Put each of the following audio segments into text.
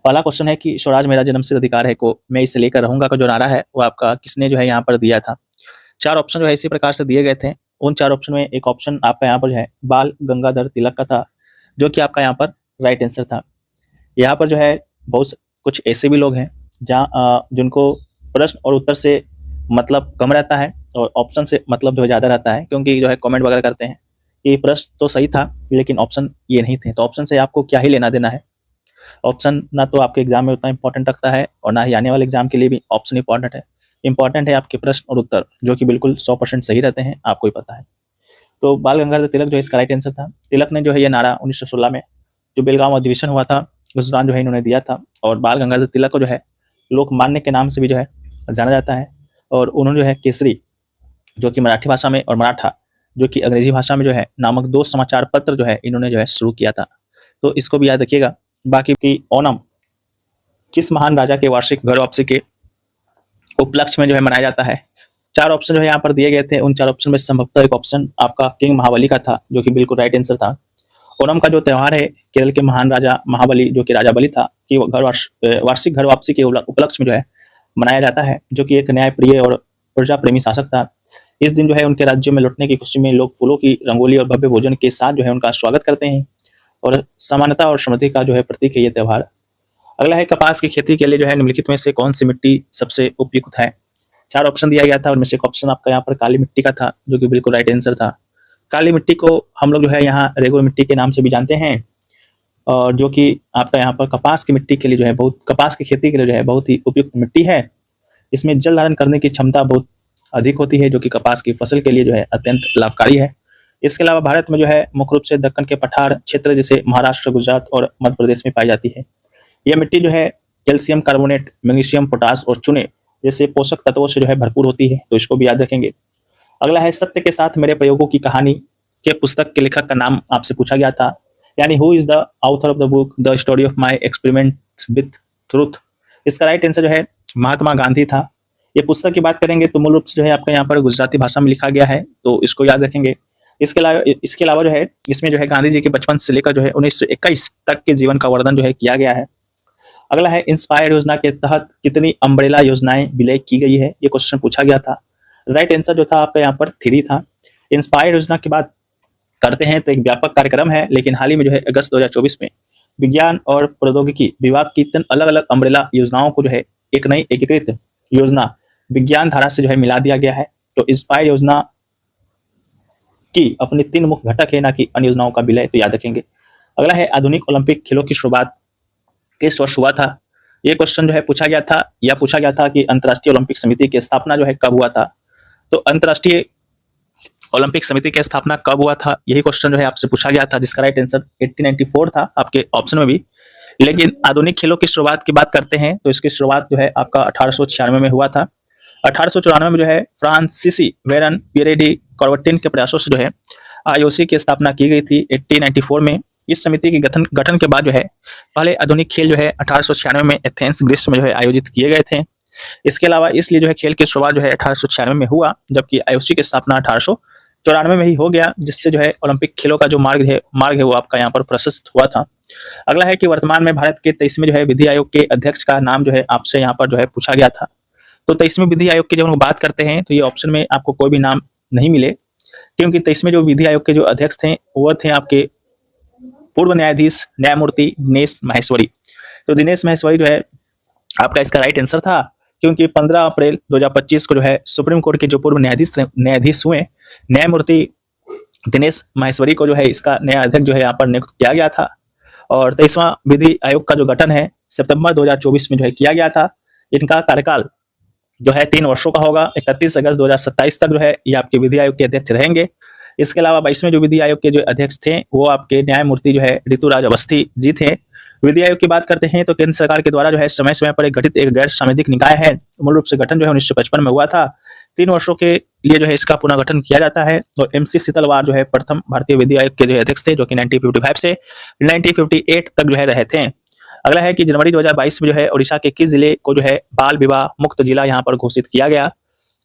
पहला क्वेश्चन है कि स्वराज मेरा जन्मसिद्ध अधिकार है को मैं इसे लेकर रहूंगा का जो नारा है वो आपका किसने जो है यहाँ पर दिया था। 4 ऑप्शन जो है इसी प्रकार से दिए गए थे। उन 4 ऑप्शन में एक ऑप्शन आपका यहाँ पर जो है बाल गंगाधर तिलक का था, जो कि आपका यहाँ पर राइट आंसर था। यहाँ पर जो है बहुत कुछ ऐसे भी लोग हैं जहाँ जिनको प्रश्न और उत्तर से मतलब कम रहता है और ऑप्शन से मतलब जो है ज़्यादा रहता है, क्योंकि जो है कमेंट वगैरह करते हैं कि प्रश्न तो सही था लेकिन ऑप्शन ये नहीं थे। तो ऑप्शन से आपको क्या ही लेना देना है। ऑप्शन ना तो आपके एग्जाम में उतना इंपॉर्टेंट रखता है और ना ही आने वाले एग्जाम के लिए भी ऑप्शन इंपॉर्टेंट है। इंपॉर्टेंट है आपके प्रश्न और उत्तर, जो कि बिल्कुल 100% सही रहते हैं, आपको ही पता है। तो बाल गंगाधर तिलक जो है इसका राइट आंसर था। तिलक ने जो है ये नारा 1916 में जो बेलगांव अधिवेशन हुआ था उस दौरान जो है इन्होंने दिया था। और बाल गंगाधर तिलक को जो है लोकमान्य के नाम से भी जो है जाना जाता है। और उन्होंने जो है केसरी, जो कि मराठी भाषा में, और मराठा, जो कि अंग्रेजी भाषा में जो है, नामक 2 समाचार पत्र जो है इन्होंने जो है शुरू किया था। तो इसको भी याद रखिएगा। बाकी की ओणम किस महान राजा के वार्षिक घर वापसी के उपलक्ष्य में जो है मनाया जाता है। 4 ऑप्शन जो है यहाँ पर दिए गए थे। उन 4 ऑप्शन में संभवतः एक ऑप्शन आपका किंग महाबली का था, जो कि बिल्कुल राइट आंसर था। ओणम का जो त्योहार है केरल के महान राजा महाबली, जो कि राजा बलि था, कि वार्षिक घर वापसी के उपलक्ष्य में जो है मनाया जाता है, जो कि एक न्यायप्रिय और प्रजा प्रेमी शासक था। इस दिन जो है उनके राज्य में लौटने की खुशी में लोग फूलों की रंगोली और भव्य भोजन के साथ जो है उनका स्वागत करते हैं और समानता और समृद्धि का जो है प्रतीक है ये त्योहार। अगला है कपास की खेती के लिए जो है निम्नलिखित में से कौन सी मिट्टी सबसे उपयुक्त है। 4 ऑप्शन दिया गया था, उनमें से एक ऑप्शन आपका यहाँ पर काली मिट्टी का था, जो कि बिल्कुल राइट आंसर था। काली मिट्टी को हम लोग जो है यहाँ रेगुलर मिट्टी के नाम से भी जानते हैं, और जो कि आपका यहाँ पर कपास की मिट्टी के लिए जो है कपास की खेती के लिए जो है बहुत ही उपयुक्त मिट्टी है। इसमें जल धारण करने की क्षमता बहुत अधिक होती है, जो कि कपास की फसल के लिए जो है अत्यंत लाभकारी है। इसके अलावा भारत में जो है मुख्य रूप से दक्कन के पठार क्षेत्र जैसे महाराष्ट्र, गुजरात और मध्य प्रदेश में पाई जाती है। यह मिट्टी जो है कैल्शियम कार्बोनेट, मैग्नीशियम, पोटास और चूने जैसे पोषक तत्वों से जो है भरपूर होती है, तो इसको भी याद रखेंगे। अगला है सत्य के साथ मेरे प्रयोगों की कहानी के पुस्तक के लेखक का नाम आपसे पूछा गया था, यानी who is the author of the book the story of my experiments with truth. इसका राइट आंसर जो है महात्मा गांधी था। ये पुस्तक की बात करेंगे तो मूल रूप से जो है आपका यहाँ पर गुजराती भाषा में लिखा गया है, तो इसको याद रखेंगे। इसके अलावा जो है इसमें जो है गांधी जी के बचपन से लेकर जो है 1921 तक के जीवन का वर्णन जो है किया गया है। अगला है इंस्पायर योजना के तहत कितनी अम्ब्रेला योजनाएं विलय की गई है, ये क्वेश्चन पूछा गया था। राइट आंसर जो था आपका यहाँ पर 3 था। इंस्पायर योजना की बात करते हैं तो एक व्यापक कार्यक्रम है, लेकिन हाल ही में जो है अगस्त 2024 में विज्ञान और प्रौद्योगिकी विभाग की 3 अलग अलग अम्ब्रेला योजनाओं को जो है एक नई एकीकृत योजना विज्ञान धारा से जो है मिला दिया गया है। तो इंस्पायर योजना की अपने 3 मुख्य घटक है, ना कि अन्य योजनाओं का विलय, तो याद रखेंगे। अगला है आधुनिक ओलंपिक खेलों की शुरुआत किस वर्ष हुआ था। ये क्वेश्चन जो है पूछा गया था कि अंतर्राष्ट्रीय ओलंपिक समिति की स्थापना जो है कब हुआ था। तो अंतर्राष्ट्रीय ओलंपिक समिति की स्थापना कब हुआ था, यही क्वेश्चन जो है आपसे पूछा गया था, जिसका राइट आंसर 1894 था आपके ऑप्शन में भी। लेकिन आधुनिक खेलों की शुरुआत की बात करते हैं तो इसकी शुरुआत जो है आपका 1896 में हुआ था। 1894 में जो है फ्रांसीसी वेरन पिरेडी कॉर्बटिन के प्रयासों से जो है आईओसी की स्थापना की गई थी 1894 में। इस समिति के गठन के बाद जो है पहले आधुनिक खेल जो है 1896 में एथेंस ग्रीस में जो है आयोजित किए गए थे। इसके अलावा इसलिए जो है खेल की शुरुआत जो है 1896 में हुआ, जबकि आईओसी की स्थापना 1894 में ही हो गया, जिससे जो है ओलंपिक खेलों का जो मार्ग है वो आपका यहाँ पर प्रशस्त हुआ था। अगला है कि वर्तमान में भारत के 23वें जो है विधि आयोग के अध्यक्ष का नाम जो है आपसे यहाँ पर जो है पूछा गया था। तो 23वें विधि आयोग की जब हम बात करते हैं तो ये ऑप्शन में आपको कोई भी नाम नहीं मिले, क्योंकि 23वें जो विधि आयोग के जो अध्यक्ष थे वो थे आपके पूर्व न्यायाधीश न्यायमूर्ति दिनेश माहेश्वरी। तो दिनेश माहेश्वरी जो है आपका इसका राइट आंसर था, क्योंकि 15 अप्रैल 2025 को जो है सुप्रीम कोर्ट के जो पूर्व न्यायाधीश हुए न्यायमूर्ति दिनेश माहेश्वरी को जो है इसका नया अध्यक्ष जो है यहाँ पर नियुक्त किया गया था। और 23वां विधि आयोग का जो गठन है सितंबर 2024 में जो है किया गया था। इनका कार्यकाल जो है 3 वर्षों का होगा। 31 अगस्त 2027 तक जो है ये आपके विधि आयोग के अध्यक्ष रहेंगे। इसके अलावा 22वें जो विधि आयोग के जो अध्यक्ष थे वो आपके न्यायमूर्ति जो है ऋतुराज अवस्थी जी थे। विधि आयोग की बात करते हैं तो केंद्र सरकार के द्वारा जो है समय समय पर गठित एक गैर सांविधिक निकाय है। मूल रूप से गठन जो है 1955 में हुआ था। 3 वर्षों के लिए जो है इसका पुनर्गठन किया जाता है। और MC शीतलवार जो है प्रथम भारतीय विधि आयोग के जो अध्यक्ष थे, जो कि 1955 से 1958 तक जो है रहे थे। अगला है कि जनवरी 2022 में जो है उड़ीसा के किस जिले को जो है बाल विवाह मुक्त जिला यहाँ पर घोषित किया गया।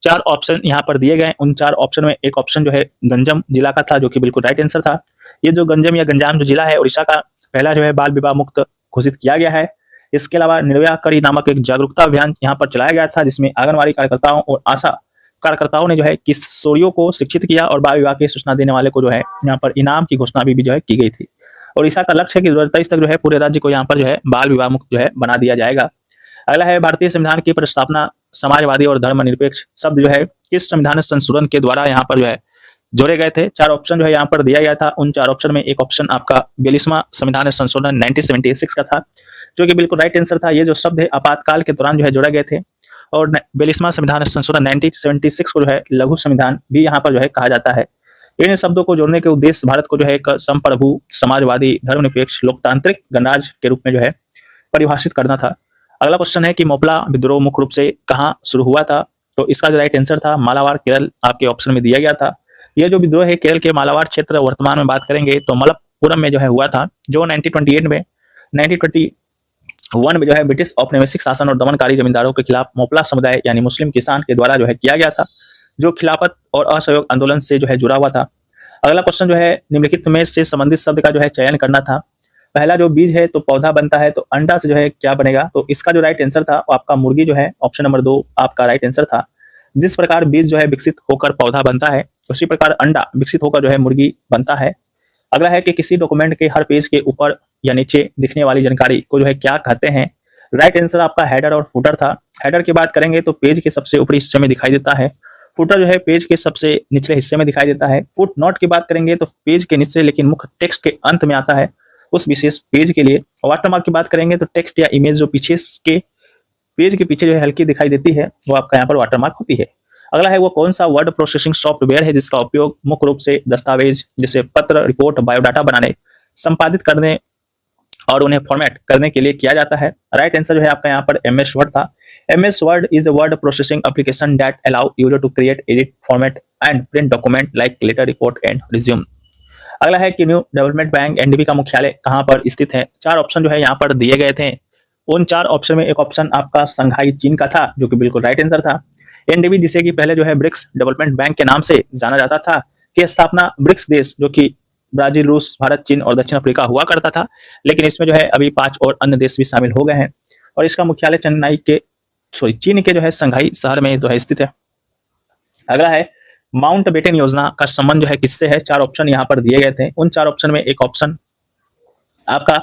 4 ऑप्शन यहाँ पर दिए गए। उन 4 ऑप्शन में एक ऑप्शन जो है गंजम जिला का था, जो कि बिल्कुल राइट आंसर था। ये जो गंजम या गंजाम जो जिला है उड़ीसा का, पहला जो है बाल विवाह मुक्त घोषित किया गया है। इसके अलावा निर्भया कड़ी नामक एक जागरूकता अभियान यहाँ पर चलाया गया था, जिसमें आंगनबाड़ी कार्यकर्ताओं और आशा कार्यकर्ताओं ने जो है किशोरियों को शिक्षित किया और बाल विवाह की सूचना देने वाले को जो है यहाँ पर इनाम की घोषणा भी जो है की गई थी। ओडिशा का लक्ष्य है कि 2023 तक जो है पूरे राज्य को यहाँ पर जो है बाल विवाह मुक्त जो है बना दिया जाएगा। अगला है भारतीय संविधान की प्रस्तावना समाजवादी और धर्मनिरपेक्ष शब्द जो है किस संविधान संशोधन के द्वारा यहाँ पर जो है जोड़े गए थे। 4 ऑप्शन जो है यहाँ पर दिया गया था। उन 4 ऑप्शन में एक ऑप्शन आपका 42वां संविधान संशोधन 1976 का था, जो कि बिल्कुल राइट आंसर था। ये जो शब्द है आपातकाल के दौरान जो है जोड़े गए थे और 42वां संविधान संशोधन 1976 को जो है लघु संविधान भी यहाँ पर जो है कहा जाता है। इन शब्दों को जोड़ने के उद्देश्य भारत को जो है एक संप्रभु समाजवादी धर्मनिरपेक्ष लोकतांत्रिक गणराज्य के रूप में जो है परिभाषित करना था। अगला क्वेश्चन है कि मोपला विद्रोह मुख्य रूप से कहाँ शुरू हुआ था। तो इसका जो राइट आंसर था मालाबार केरल आपके ऑप्शन में दिया गया था। यह जो विद्रोह है केरल के मालाबार क्षेत्र वर्तमान में बात करेंगे तो मलप्पुरम में जो है हुआ था, जो 1921 में जो है ब्रिटिश औपनिवेशिक शासन और दमनकारी जमींदारों के खिलाफ मोपला समुदाय यानी मुस्लिम किसान के द्वारा जो है किया गया था, जो खिलाफत और असहयोग आंदोलन से जो है जुड़ा हुआ था। अगला क्वेश्चन जो है निम्नलिखित में से संबंधित शब्द का जो है चयन करना था। पहला जो बीज है तो पौधा बनता है, तो अंडा से जो है क्या बनेगा। तो इसका जो राइट आंसर था वो आपका मुर्गी जो है ऑप्शन नंबर 2 आपका राइट आंसर था। जिस प्रकार बीज जो है विकसित होकर पौधा बनता है, उसी प्रकार अंडा विकसित होकर जो है मुर्गी बनता है। अगला है कि किसी डॉक्यूमेंट के हर पेज के ऊपर या नीचे दिखने वाली जानकारी को जो है क्या कहते हैं। राइट आंसर आपका हेडर और फुटर था। हेडर की बात करेंगे तो पेज के सबसे ऊपरी हिस्से में दिखाई देता है, फुटर जो है पेज के सबसे निचले हिस्से में दिखाई देता है। फुट नोट की बात करेंगे तो पेज के नीचे लेकिन मुख्य टेक्स्ट के अंत में आता है उस विशेष पेज के लिए। वाटरमार्क की बात करेंगे तो टेक्स्ट या इमेज जो पीछे के पेज के पीछे जो है हल्की दिखाई देती है वो आपका यहाँ पर वाटरमार्क होती है। अगला है वो कौन सा वर्ड प्रोसेसिंग सॉफ्टवेयर है जिसका उपयोग मुख्य रूप से दस्तावेज जैसे पत्र, रिपोर्ट, बायोडाटा बनाने, संपादित करने और उन्हें फॉर्मेट करने के लिए किया जाता है। राइट आंसर जो है आपका यहाँ पर MS वर्ड था। MS word is a word processing application that allow user to create, edit, format and print document like letter, report and resume. अगला है कि न्यू डेवलपमेंट बैंक NDB का मुख्यालय कहाँ पर स्थित है। 4 ऑप्शन जो है यहाँ पर दिए गए थे। उन 4 ऑप्शन में एक ऑप्शन आपका संघाई चीन का था, जो कि बिल्कुल राइट आंसर था। NDB जिसे कि पहले जो है ब्रिक्स डेवलपमेंट बैंक के नाम से जाना जाता था, की स्थापना ब्रिक्स देश जो कि ब्राजील, रूस, भारत, चीन और दक्षिण अफ्रीका हुआ करता था, लेकिन इसमें जो है अभी 5 और अन्य देश भी शामिल हो गए हैं और इसका मुख्यालय चीन के जो है संघाई शहर में जो है स्थित है। अगला है माउंट बेटन योजना का संबंध जो है किससे है। 4 ऑप्शन यहाँ पर दिए गए थे। उन 4 ऑप्शन में एक ऑप्शन आपका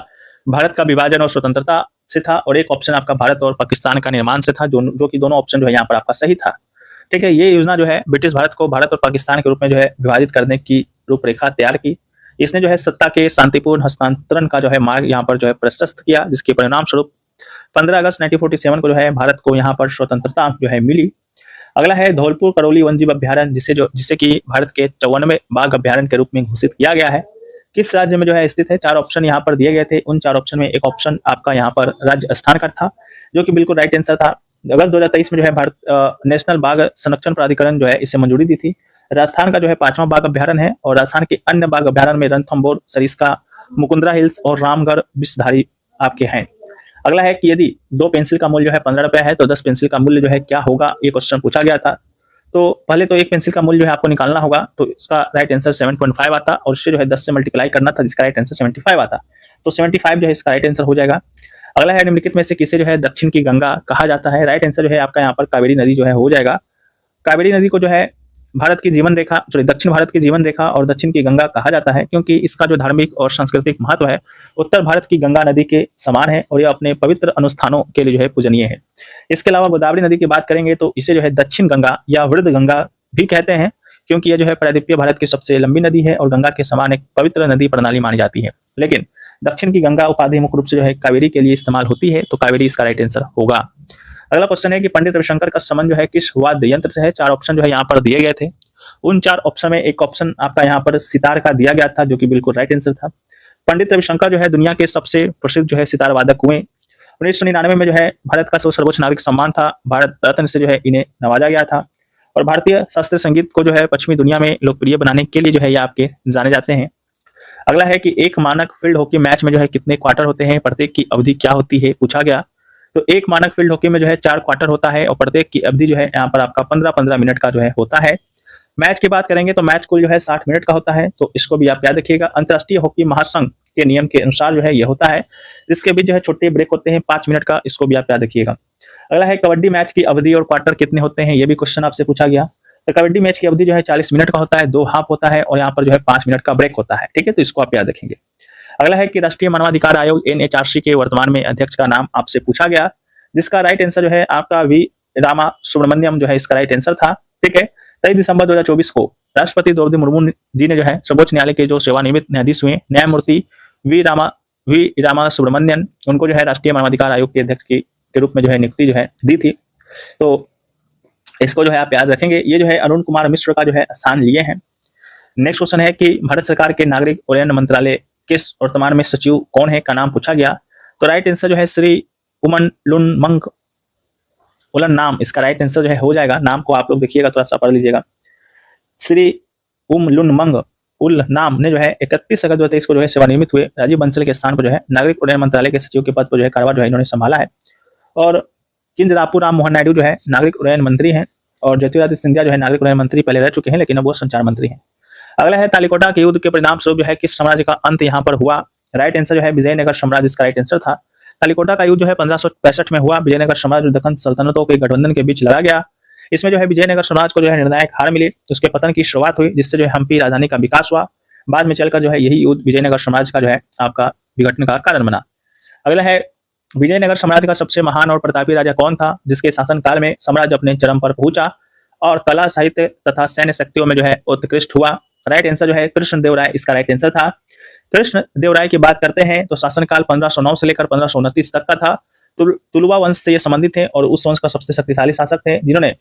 भारत का विभाजन और स्वतंत्रता से था और एक ऑप्शन आपका भारत और पाकिस्तान का निर्माण से था, जो कि दोनों ऑप्शन जो है यहाँ पर आपका सही था। ठीक है, ये योजना जो है ब्रिटिश भारत को भारत और पाकिस्तान के रूप में जो है विभाजित करने की रूपरेखा तैयार की। इसने जो है सत्ता के शांतिपूर्ण हस्तांतरण का जो है मार्ग यहाँ पर जो है प्रशस्त किया, जिसके परिणाम स्वरूप 15 अगस्त 1947 को जो है भारत को यहाँ पर स्वतंत्रता जो है मिली। अगला है धौलपुर करौली वन्यजीव अभ्यारण्य जिसे कि भारत के 54वें बाघ अभ्यारण्य के रूप में घोषित किया गया है, किस राज्य में जो है स्थित है। 4 ऑप्शन यहाँ पर दिए गए थे। उन 4 ऑप्शन में एक ऑप्शन आपका यहाँ पर राजस्थान का था, जो कि बिल्कुल राइट आंसर था। अगस्त 2023 में जो है भारत नेशनल बाघ संरक्षण प्राधिकरण जो है इसे मंजूरी दी थी। राजस्थान का जो है 5वां बाघ अभ्यारण्य है और राजस्थान के अन्य बाघ अभ्यारण्य में रणथंभौर, सरिस्का, मुकुंदरा हिल्स और रामगढ़ विषधारी आपके हैं। अगला है कि यदि 2 पेंसिल का मूल्य जो है 15 रुपया है तो 10 पेंसिल का मूल्य जो है क्या होगा, ये क्वेश्चन पूछा गया था। तो पहले तो 1 पेंसिल का मूल्य जो है आपको निकालना होगा, तो इसका राइट आंसर 7.5 आता और इससे जो है 10 से मल्टीप्लाई करना था, जिसका राइट आंसर 75 आता। तो 75 जो है इसका राइट आंसर हो जाएगा। अगला है निम्नलिखित में से किसे जो है दक्षिण की गंगा कहा जाता है। राइट आंसर जो है आपका यहाँ पर कावेरी नदी जो है हो जाएगा। कावेरी नदी को जो है भारत की जीवन रेखा दक्षिण भारत की जीवन रेखा और दक्षिण की गंगा कहा जाता है, क्योंकि इसका जो धार्मिक और सांस्कृतिक महत्व है उत्तर भारत की गंगा नदी के समान है और यह अपने पवित्र अनुष्ठानों के लिए जो है पूजनीय है। इसके अलावा गोदावरी नदी की बात करेंगे तो इसे जो है दक्षिण गंगा या वृद्ध गंगा भी कहते हैं, क्योंकि यह जो है प्रायद्वीपीय भारत की सबसे लंबी नदी है और गंगा के समान एक पवित्र नदी प्रणाली मानी जाती है। लेकिन दक्षिण की गंगा उपाधि मुख्य रूप से जो है कावेरी के लिए इस्तेमाल होती है, तो कावेरी इसका राइट आंसर होगा। अगला क्वेश्चन है कि पंडित रविशंकर का संबंध जो है किस वाद्य यंत्र से है। 4 ऑप्शन जो है यहाँ पर दिए गए थे। उन 4 ऑप्शन में एक ऑप्शन आपका यहाँ पर सितार का दिया गया था, जो कि बिल्कुल राइट आंसर था। पंडित रविशंकर जो है दुनिया के सबसे प्रसिद्ध जो है सितार वादक हुए। 1999 में जो है भारत का सर्वोच्च नागरिक सम्मान था भारत रत्न से जो है इन्हें नवाजा गया था और भारतीय शास्त्रीय संगीत को जो है पश्चिमी दुनिया में लोकप्रिय बनाने के लिए जो है ये आपके जाने जाते हैं। अगला है कि एक मानक फील्ड हॉकी मैच में जो है कितने क्वार्टर होते हैं, प्रत्येक की अवधि क्या होती है, पूछा गया। तो एक मानक फील्ड हॉकी में जो है 4 क्वार्टर होता है और प्रत्येक की अवधि जो है यहाँ पर आपका 15-15 मिनट का जो है होता है। मैच की बात करेंगे तो मैच कुल जो है 60 मिनट का होता है, तो इसको भी आप याद रखिएगा। अंतर्राष्ट्रीय हॉकी महासंघ के नियम के अनुसार जो है ये होता है। इसके बीच जो है छोटे ब्रेक होते हैं 5 मिनट का, इसको भी आप याद रखिएगा। अगला है कबड्डी मैच की अवधि और क्वार्टर कितने होते हैं, ये भी क्वेश्चन आपसे पूछा गया। तो कबड्डी मैच की अवधि जो है 40 मिनट का होता है, 2 हाफ होता है और यहाँ पर जो है 5 मिनट का ब्रेक होता है, ठीक है, तो इसको आप याद रखेंगे। अगला है कि राष्ट्रीय मानवाधिकार आयोग NHRC के वर्तमान में अध्यक्ष का नाम आपसे पूछा गया, जिसका राइट आंसर जो है आपका वी रामा सुब्रमण्यम जो है इसका राइट आंसर था, ठीक है। 23 दिसंबर 2024 को राष्ट्रपति द्रौपदी मुर्मू जी ने जो है सर्वोच्च न्यायालय के जो सेवानिवृत्त न्यायाधीश हुए न्यायमूर्ति वी रामा सुब्रमण्यन, उनको जो है राष्ट्रीय मानवाधिकार आयोग के अध्यक्ष के रूप में जो है नियुक्ति जो है दी थी। तो इसको जो है आप याद रखेंगे। ये जो है अरुण कुमार मिश्र का जो है स्थान लिए हैं। नेक्स्ट क्वेश्चन है कि भारत सरकार के नागरिक उड्डयन मंत्रालय के वर्तमान में सचिव कौन है का नाम पूछा गया। तो राइट आंसर जो है श्री उमन उलन नाम, इसका राइट आंसर जो है हो जाएगा। नाम को आप लोग देखिएगा, थोड़ा सा पढ़ लीजिएगा। श्री उमलुनमंग उल नाम ने जो है 31 अगस्त 2023 को जो है सेवानिवृत्त हुए। राजीव बंसल के स्थान पर जो है नागरिक उड्डयन मंत्रालय के सचिव के पद पर जो है कार्यभार जो है इन्होंने संभाला है। और किंजरापू राम मोहन नायडू जो है नागरिक उड्डयन मंत्री हैं और ज्योतिरादित्य सिंधिया जो है नागरिक उड्डयन मंत्री पहले रह चुके हैं, लेकिन अब वो संचार मंत्री हैं। अगला है तालिकोटा के युद्ध के परिणाम स्वरूप जो है किस साम्राज्य का अंत यहाँ पर हुआ। राइट आंसर जो है विजयनगर साम्राज्य, इसका राइट आंसर था। तालिकोटा का युद्ध जो है 1565 में हुआ। विजयनगर साम्राज्य और दक्कन सल्तनतों के गठबंधन के बीच लड़ा गया। इसमें जो है विजयनगर साम्राज्य को जो है निर्णायक हार मिली, उसके पतन की शुरुआत हुई, जिससे जो है हम्पी राजधानी का विकास हुआ। बाद में चलकर जो है यही युद्ध विजयनगर साम्राज्य का जो है आपका विघटन का कारण बना। अगला है विजयनगर साम्राज्य का सबसे महान और प्रतापी राजा कौन था, जिसके शासनकाल में साम्राज्य अपने चरम पर पहुंचा और कला साहित्य तथा सैन्य शक्तियों में जो है उत्कृष्ट हुआ। राइट आंसर जो है कृष्णदेवराय, इसका राइट आंसर था। कृष्णदेवराय की बात करते हैं तो शासनकाल 1509 से लेकर 1529 तक का था। तुलुवा वंश से ये संबंधित है और उस वंश का सबसे शक्तिशाली शासक थे, जिन्होंने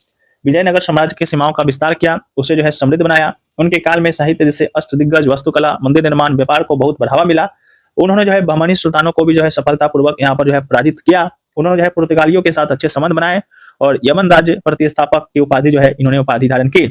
विजयनगर साम्राज्य के सीमाओं का विस्तार किया, उसे जो है समृद्ध बनाया। उनके काल में साहित्य जैसे अष्टदिग्गज, वास्तुकला, मंदिर निर्माण, व्यापार को बहुत बढ़ावा मिला। उन्होंने जो है बहमनी सुल्तानों को भी जो है सफलतापूर्वक यहाँ पर जो है पराजित किया। उन्होंने जो है पुर्तगालियों के साथ अच्छे संबंध बनाए और यमन राज्य प्रतिष्ठापक की उपाधि जो है इन्होंने उपाधि धारण की।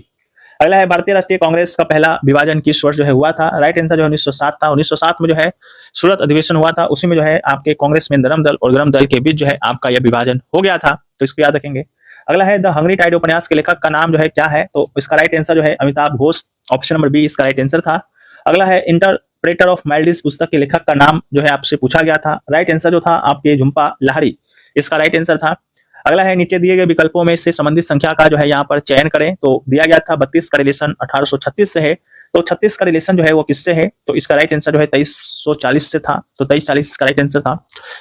अगला है भारतीय राष्ट्रीय कांग्रेस का पहला विभाजन किस वर्ष जो है हुआ था। राइट आंसर जो 1907 था। 1907 में जो है सूरत अधिवेशन हुआ था, उसी में जो है आपके कांग्रेस में नरम दल और गरम दल के बीच जो है आपका यह विभाजन हो गया था, तो इसको याद रखेंगे। अगला है द हंग्री टाइड उपन्यास के लेखक का नाम जो है क्या है, तो इसका राइट आंसर जो है Amitabh Ghosh, option number B इसका राइट आंसर था। अगला है इंटरप्रेटर ऑफ माइल्डिस पुस्तक के लेखक का नाम जो है आपसे पूछा गया था। राइट आंसर जो था आपके झुम्पा लाहिड़ी, इसका राइट आंसर था। अगला है नीचे दिए गए विकल्पों में से संबंधित संख्या का जो है यहाँ पर चयन करें, तो दिया गया था 32 का रिलेशन 1836 से है, तो 36 का रिलेशन जो है वो किससे है, तो इसका राइट आंसर जो है 2340 से था, तो 2340 इसका राइट आंसर था।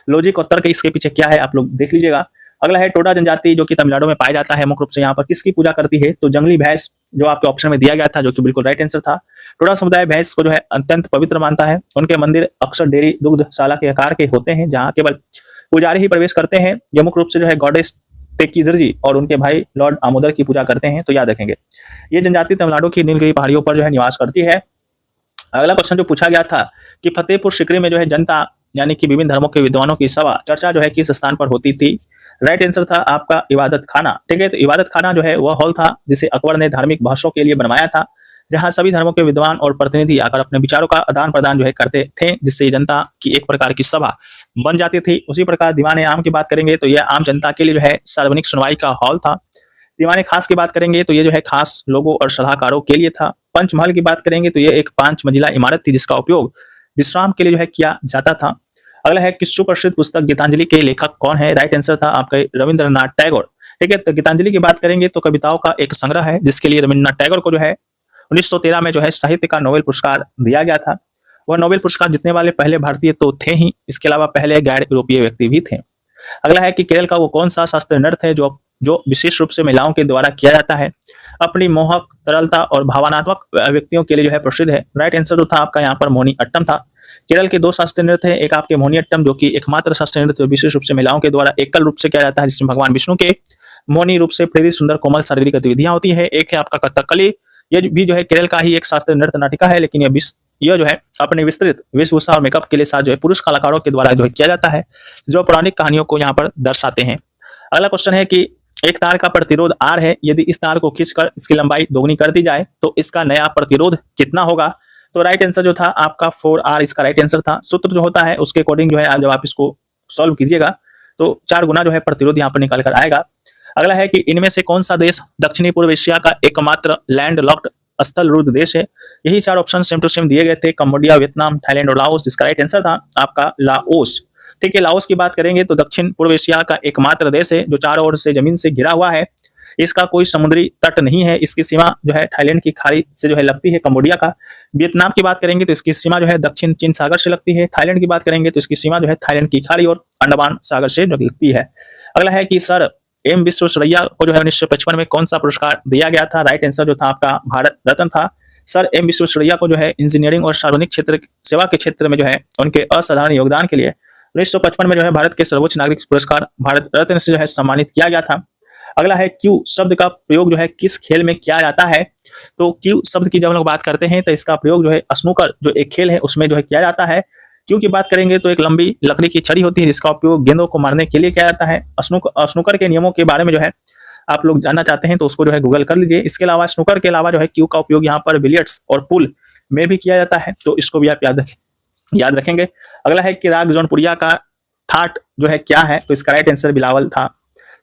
लॉजिक और तर्क इसके पीछे क्या है आप लोग देख लीजिएगा। अगला है टोडा जनजाति जो कि तमिलनाडु में पाया जाता है, मुख्य रूप से यहाँ पर किसकी पूजा करती है, तो जंगली भैंस जो आपके ऑप्शन में दिया गया था, जो कि बिल्कुल राइट आंसर था। टोडा समुदाय भैंस को जो है अत्यंत पवित्र मानता है। उनके मंदिर अक्सर डेयरी दुग्धशाला के आकार के होते हैं, जहाँ केवल पुजारी ही प्रवेश करते हैं। यह मुख्य रूप से जो है गॉडेस टेक्कीजर्जी और उनके भाई लॉर्ड आमोदर की पूजा करते हैं, तो याद रखेंगे। ये जनजाति तमिलनाडु की नीलगिरी पहाड़ियों पर जो है निवास करती है। अगला क्वेश्चन जो पूछा गया था कि फतेहपुर सीकरी में जो है जनता यानी कि विभिन्न धर्मों के विद्वानों की सभा चर्चा जो है किस स्थान पर होती थी। राइट आंसर था आपका इबादत खाना, ठीक है। तो इबादत खाना जो है वह हॉल था जिसे अकबर ने धार्मिक बहसों के लिए बनवाया था, जहां सभी धर्मों के विद्वान और प्रतिनिधि आकर अपने विचारों का आदान प्रदान जो है करते थे, जिससे जनता की एक प्रकार की सभा बन जाती थी। उसी प्रकार दीवाने आम की बात करेंगे तो यह आम जनता के लिए जो है सार्वजनिक सुनवाई का हॉल था। दीवाने खास की बात करेंगे तो ये जो है खास लोगों और सलाहकारों के लिए था। पंचमहल की बात करेंगे तो ये एक 5 मंजिला इमारत थी जिसका उपयोग विश्राम के लिए जो है किया जाता था। अगला है कि सुप्रसिद्ध पुस्तक गीतांजलि के लेखक कौन है। राइट आंसर था आपका रविंद्रनाथ टैगोर, ठीक है। तो गीतांजलि की बात करेंगे तो कविताओं का एक संग्रह है जिसके लिए रविंद्रनाथ टैगोर को जो है 1913 में जो है साहित्य का नोबेल पुरस्कार दिया गया था। वह नोबेल पुरस्कार जीतने वाले पहले भारतीय तो थे ही, इसके अलावा पहले गैर यूरोपीय व्यक्ति भी थे। अगला है कि केरल का वो कौन सा शास्त्रीय नृत्य है जो विशेष रूप से महिलाओं के द्वारा किया जाता है, अपनी मोहक तरलता और भावनात्मक व्यक्तियों के लिए जो है प्रसिद्ध है। राइट आंसर जो था आपका यहाँ पर मोहिनी अट्टम था। केरल के 2 शास्त्रीय नृत्य है, एक आपके मोहिनी अट्टम जो कि एकमात्र शास्त्रीय नृत्य विशेष रूप से महिलाओं के द्वारा एकल रूप से किया जाता है, जिसमें भगवान विष्णु के मोहिनी रूप से प्रेरित सुंदर कोमल शारीरिक गतिविधियां होती है। एक है आपका कथकली, ये भी जो है केरल का ही एक शास्त्रीय नृत्य नाटिका है, लेकिन यह जो है अपने विस्तृत वेशभूषा और मेकअप के लिए साथ जो है पुरुष कलाकारों के द्वारा जो है किया जाता है, जो पौराणिक कहानियों को यहाँ पर दर्शाते हैं। अगला क्वेश्चन है कि एक तार का प्रतिरोध R है, यदि इस तार को खींचकर इसकी लंबाई दोगुनी कर दी जाए तो इसका नया प्रतिरोध कितना होगा। तो राइट आंसर जो था आपका 4R इसका राइट आंसर था। सूत्र जो होता है उसके अकॉर्डिंग जो है जब आप इसको सॉल्व कीजिएगा तो 4 गुना जो है प्रतिरोध यहाँ पर निकल कर आएगा। अगला है कि इनमें से कौन सा देश दक्षिणी पूर्व एशिया का एकमात्र लैंड लॉक्ड स्थल रुद्र देश है। यही 4 ऑप्शन सेम टू सेम दिए गए थे, कंबोडिया, वियतनाम, थाईलैंड और लाओस। इसका राइट आंसर था आपका लाओस। ठीक है, लाओस की बात करेंगे तो दक्षिण पूर्व एशिया का एकमात्र देश है जो चारों ओर से जमीन से घिरा हुआ है। इसका कोई समुद्री तट नहीं है। इसकी सीमा जो है थाईलैंड की खाड़ी से जो है लगती है, कंबोडिया का। वियतनाम की बात करेंगे तो इसकी सीमा जो है दक्षिण चीन सागर से लगती है। थाईलैंड की बात करेंगे तो इसकी सीमा जो है थाईलैंड की खाड़ी और अंडमान सागर से लगती है। अगला है कि सर एम विश्वेश्वरैया को जो है 1955 में कौन सा पुरस्कार दिया गया था? राइट आंसर जो था आपका भारत रत्न था। सर एम विश्वेश्वरैया को जो है इंजीनियरिंग और सार्वजनिक क्षेत्र सेवा के क्षेत्र में जो है उनके असाधारण योगदान के लिए 1955 में जो है भारत के सर्वोच्च नागरिक पुरस्कार भारत रत्न से जो है सम्मानित किया गया था। अगला है क्यू शब्द का प्रयोग जो है किस खेल में किया जाता है? तो क्यू शब्द की जब हम लोग बात करते हैं तो इसका प्रयोग जो है स्नूकर जो एक खेल है उसमें जो है किया जाता है। क्यू की बात करेंगे तो एक लंबी लकड़ी की छड़ी होती है जिसका उपयोग गेंदों को मारने के लिए किया जाता है। स्नूकर के नियमों के बारे में जो है आप लोग जानना चाहते हैं तो उसको जो है गूगल कर लीजिए। इसके अलावा स्नूकर के अलावा जो है क्यू का उपयोग यहाँ पर बिलियर्ड्स और पूल में भी किया जाता है, तो इसको भी आप याद रखेंगे। अगला है कि राग जौनपुरिया का ठाट जो है क्या है? तो इसका राइट आंसर बिलावल था।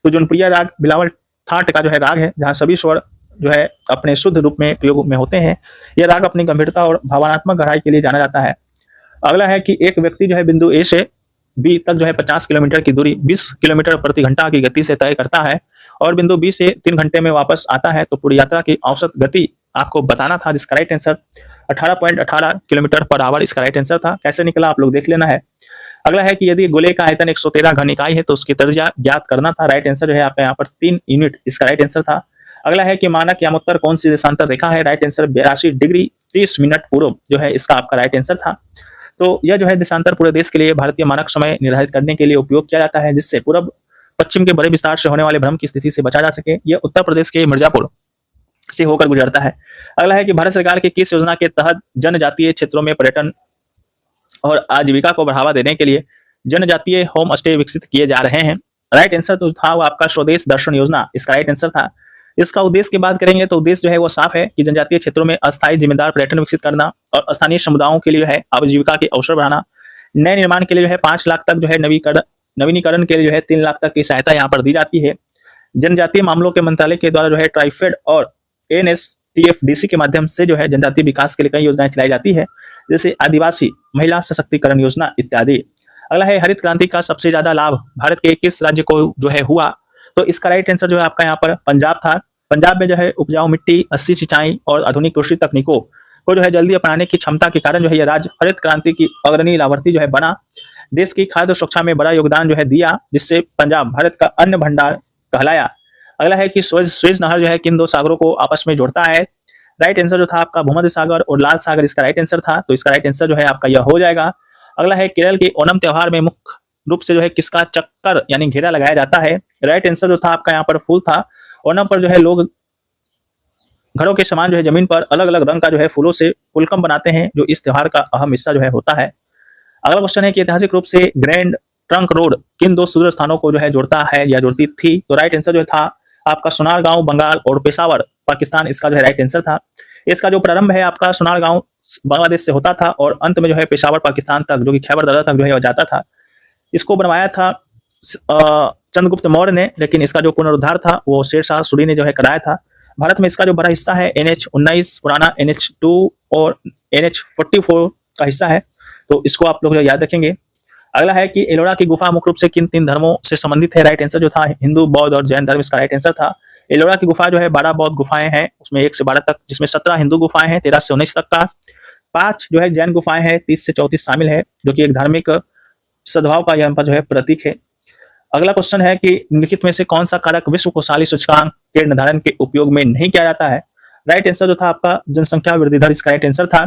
तो जौनपुरिया राग बिलावल ठाट का जो है राग है जहाँ सभी स्वर जो है अपने शुद्ध रूप में प्रयोग में होते हैं। यह राग अपनी गंभीरता और भावनात्मक गहराई के लिए जाना जाता है। अगला है कि एक व्यक्ति जो है बिंदु ए से बी तक जो है 50 किलोमीटर की दूरी 20 किलोमीटर प्रति घंटा की गति से तय करता है और बिंदु बी से 3 घंटे में वापस आता है, तो पूरी यात्रा की औसत गति आपको बताना था, जिसका right answer 18.18 kilometre per hour इसका राइट आंसर था। कैसे निकला आप लोग देख लेना है। अगला है कि यदि गोले का आयतन 113 घन इकाई है तो उसकी त्रिज्या ज्ञात करना था। राइट आंसर जो है आपका यहाँ पर 3 यूनिट इसका राइट आंसर था। अगला है कि मानक यामोत्तर कौन सी देशांतर रेखा है? राइट आंसर 82 डिग्री 30 मिनट पूर्व जो है इसका आपका राइट आंसर था। तो यह जो है देशांतर पूरे देश के लिए भारतीय मानक समय निर्धारित करने के लिए उपयोग किया जाता है, जिससे पूर्व पश्चिम के बड़े विस्तार से होने वाले भ्रम की स्थिति से बचा जा सके। यह उत्तर प्रदेश के मिर्जापुर से होकर गुजरता है। अगला है कि भारत सरकार की किस योजना के तहत जनजातीय क्षेत्रों में पर्यटन और आजीविका को बढ़ावा देने के लिए जनजातीय होम स्टे विकसित किए जा रहे हैं? राइट आंसर तो था वो आपका स्वदेश दर्शन योजना इसका राइट आंसर था। इसका उद्देश्य की बात करेंगे तो उद्देश्य जो है वो साफ है कि जनजातीय क्षेत्रों में अस्थायी जिम्मेदार पर्यटन विकसित करना और स्थानीय समुदायों के लिए है आजीविका के अवसर बढ़ाना। नए निर्माण के लिए जो है 5 लाख तक जो है नवीनीकरण के लिए जो है 3 लाख तक की सहायता यहाँ पर दी जाती है। जनजातीय मामलों के मंत्रालय के द्वारा जो है ट्राइफेड और NSTFDC के माध्यम से जो है जनजातीय विकास के लिए कई योजनाएं चलाई जाती है, जैसे आदिवासी महिला सशक्तिकरण योजना इत्यादि। अगला है हरित क्रांति का सबसे ज्यादा लाभ भारत के किस राज्य को जो है हुआ? तो इसका राइट आंसर जो है आपका यहाँ पर पंजाब था। पंजाब में जो है उपजाऊ मिट्टी, अच्छी सिंचाई और आधुनिक कृषि तकनीकों को जो है जल्दी अपनाने की क्षमता के कारण जो है यह राज्य हरित क्रांति की अग्रणी लाभार्थी जो है बना। देश की खाद्य सुरक्षा में बड़ा योगदान जो है दिया, जिससे पंजाब भारत का अन्न भंडार कहलाया। अगला है कि स्वेज नहर जो है किन 2 सागरों को आपस में जोड़ता है? राइट आंसर जो था आपका भूमध्य सागर और लाल सागर इसका राइट आंसर था, तो इसका राइट आंसर जो है आपका यह हो जाएगा। अगला है केरल के ओणम त्योहार में मुख्य रूप से जो है किसका चक्कर यानी घेरा लगाया जाता है? राइट आंसर जो था आपका यहाँ पर फूल था। ओणम पर जो है लोग घरों के समान जो है जमीन पर अलग अलग रंग का जो है फूलों से फुलकम बनाते हैं, जो इस त्योहार का अहम हिस्सा जो है होता है। अगला क्वेश्चन है कि ऐतिहासिक रूप से ग्रैंड ट्रंक रोड किन 2 सुदूर स्थानों को जो है जोड़ता है या जोड़ती थी? तो राइट आंसर जो था आपका सोनारगांव बंगाल और पेशावर पाकिस्तान इसका जो है राइट आंसर था। इसका जो प्रारंभ है आपका सोनारगांव बांग्लादेश से होता था और अंत में जो है पेशावर पाकिस्तान तक जो कि खैबर दर्रा तक जो है जाता था। इसको बनवाया था चंद्रगुप्त मौर्य ने, लेकिन इसका जो पुनरुद्धार था वो शेरशाह सूरी ने जो है कराया था। भारत में इसका जो बड़ा हिस्सा है NH-19 पुराना NH-2 और NH-44 का हिस्सा है, तो इसको आप लोग याद रखेंगे। अगला है कि एलोरा की गुफा मुख्य रूप से किन 3 धर्मों से संबंधित है? राइट आंसर जो था हिंदू, बौद्ध और जैन धर्म इसका राइट आंसर था। एलोरा की गुफा जो है 12 बौद्ध गुफाएं हैं, उसमें 1 से 12 तक, जिसमें 17 हिंदू गुफाएं हैं 13 से 19 तक का, 5 जो है जैन गुफाएं हैं 30 से 34 शामिल है, जो कि एक धार्मिक सद्भाव का यहाँ पर जो है प्रतीक है। अगला क्वेश्चन है कि निम्नलिखित में से कौन सा कारक विश्व खुशहाली सूचकांक के निर्धारण के उपयोग में नहीं किया जाता है? राइट आंसर जो था आपका जनसंख्या वृद्धि दर इसका राइट आंसर था।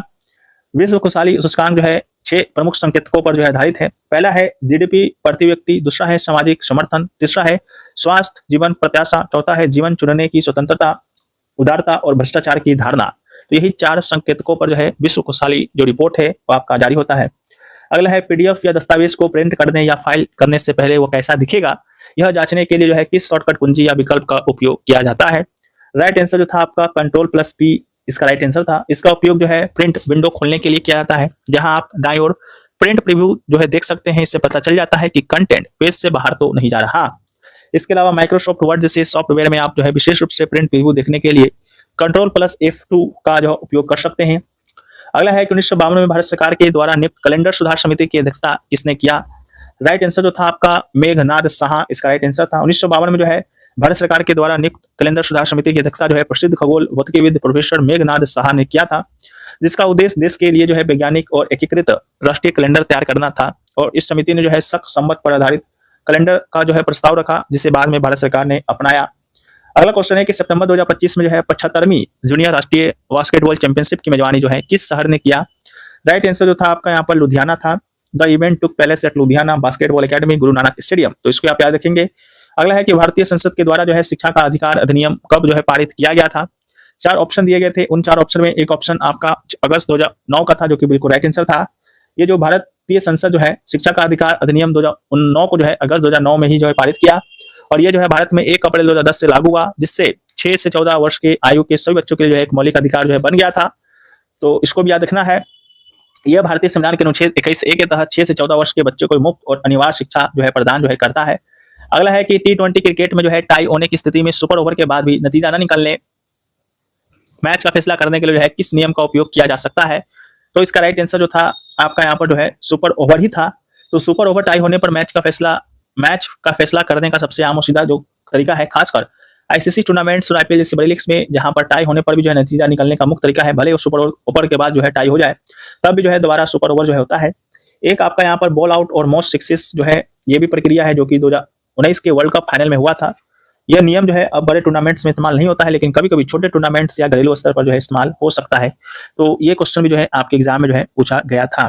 विश्व खुशहाली सूचकांक जो है 6 प्रमुख संकेतकों पर जो है आधारित है। पहला है GDP प्रति व्यक्ति, दूसरा है सामाजिक समर्थन, तीसरा है स्वास्थ्य जीवन प्रत्याशा, चौथा है जीवन चुनने की स्वतंत्रता, उदारता और भ्रष्टाचार की धारणा। तो यही 4 संकेतकों पर जो है विश्व खुशहाली जो रिपोर्ट है वो आपका जारी होता है। अगला है PDF या दस्तावेज को प्रिंट करने या फाइल करने से पहले वो कैसा दिखेगा, यह जांचने के लिए जो है किस शॉर्टकट कुंजी या विकल्प का उपयोग किया जाता है? राइट आंसर जो था आपका Ctrl+P इसका राइट आंसर था। इसका उपयोग जो है प्रिंट विंडो खोलने के लिए किया जाता है, जहां आप दाईं ओर प्रिंट प्रीव्यू जो है देख सकते हैं। इससे पता चल जाता है कि कंटेंट पेज से बाहर तो नहीं जा रहा। इसके अलावा माइक्रोसॉफ्ट वर्ड जैसे सॉफ्टवेयर में आप जो है विशेष रूप से प्रिंट प्रीव्यू देखने के लिए कंट्रोल प्लस F2 का जो उपयोग कर सकते हैं। अगला है कि 1952 में भारत सरकार के द्वारा नियुक्त कैलेंडर सुधार समिति की अध्यक्षता किसने किया? राइट आंसर जो था आपका मेघनाद साहा इसका राइट आंसर था। 1952 में जो है भारत सरकार के द्वारा नियुक्त कैलेंडर सुधार समिति की अध्यक्षता जो है प्रसिद्ध खगोल भौतिकीविद प्रोफेसर मेघनाद साहा ने किया था, जिसका उद्देश्य देश के लिए जो है वैज्ञानिक और एकीकृत राष्ट्रीय कैलेंडर तैयार करना था। और इस समिति ने जो है शक संवत पर आधारित कैलेंडर का जो है प्रस्ताव रखा, जिसे बाद में भारत सरकार ने अपनाया। अगला क्वेश्चन है कि सितंबर 2025 में जो है 75वीं जूनियर राष्ट्रीय बास्केटबॉल चैंपियनशिप की मेजबानी जो है किस शहर ने किया? राइट आंसर जो था आपका यहाँ पर लुधियाना था। The event took place at Ludhiana basketball academy Guru Nanak stadium, तो इसको आप याद रखेंगे। अगला है कि भारतीय संसद के द्वारा जो है शिक्षा का अधिकार अधिनियम कब जो है पारित किया गया था? 4 ऑप्शन दिए गए थे, उन 4 ऑप्शन में एक ऑप्शन आपका अगस्त 2009 का था, जो कि बिल्कुल राइट आंसर था। ये जो भारतीय संसद जो है शिक्षा का अधिकार अधिनियम 2009 को जो है अगस्त 2009 में ही जो है पारित किया, और ये जो है भारत में 1 अप्रैल 2010 से लागू हुआ, जिससे 6 से 14 वर्ष के आयु के सभी बच्चों के लिए जो है एक मौलिक अधिकार जो है बन गया था। तो इसको भी याद रखना है। यह भारतीय संविधान के अनुच्छेद 21A के तहत 6 से 14 वर्ष के बच्चों को मुफ्त और अनिवार्य शिक्षा जो है प्रदान जो है करता है। अगला है कि T20 क्रिकेट में जो है टाई होने की स्थिति में सुपर ओवर के बाद भी नतीजा न निकलने मैच का फैसला करने के लिए जो है किस नियम का उपयोग किया जा सकता है? तो इसका राइट आंसर जो था आपका यहाँ पर जो है सुपर ओवर ही था। तो सुपर ओवर टाई होने पर मैच का फैसला करने का सबसे आम और सीधा जो तरीका है, खासकर आईसीसी टूर्नामेंट्स और आईपीएल जैसे बड़ी लीग्स में, जहां पर टाई होने पर भी जो है नतीजा निकलने का मुख्य तरीका है, भले वो सुपर ओवर के बाद जो है टाई हो जाए तब भी जो है दोबारा सुपर ओवर जो है होता है। एक आपका यहाँ पर बॉल आउट और मोस्ट सिक्सेस जो है ये भी प्रक्रिया है, जो कि 2019 के वर्ल्ड कप फाइनल में हुआ था। यह नियम जो है अब बड़े टूर्नामेंट्स में इस्तेमाल नहीं होता है, लेकिन कभी कभी छोटे टूर्नामेंट्स या घरेलू स्तर पर जो है इस्तेमाल हो सकता है। तो ये क्वेश्चन भी जो है आपके एग्जाम में जो है पूछा गया था।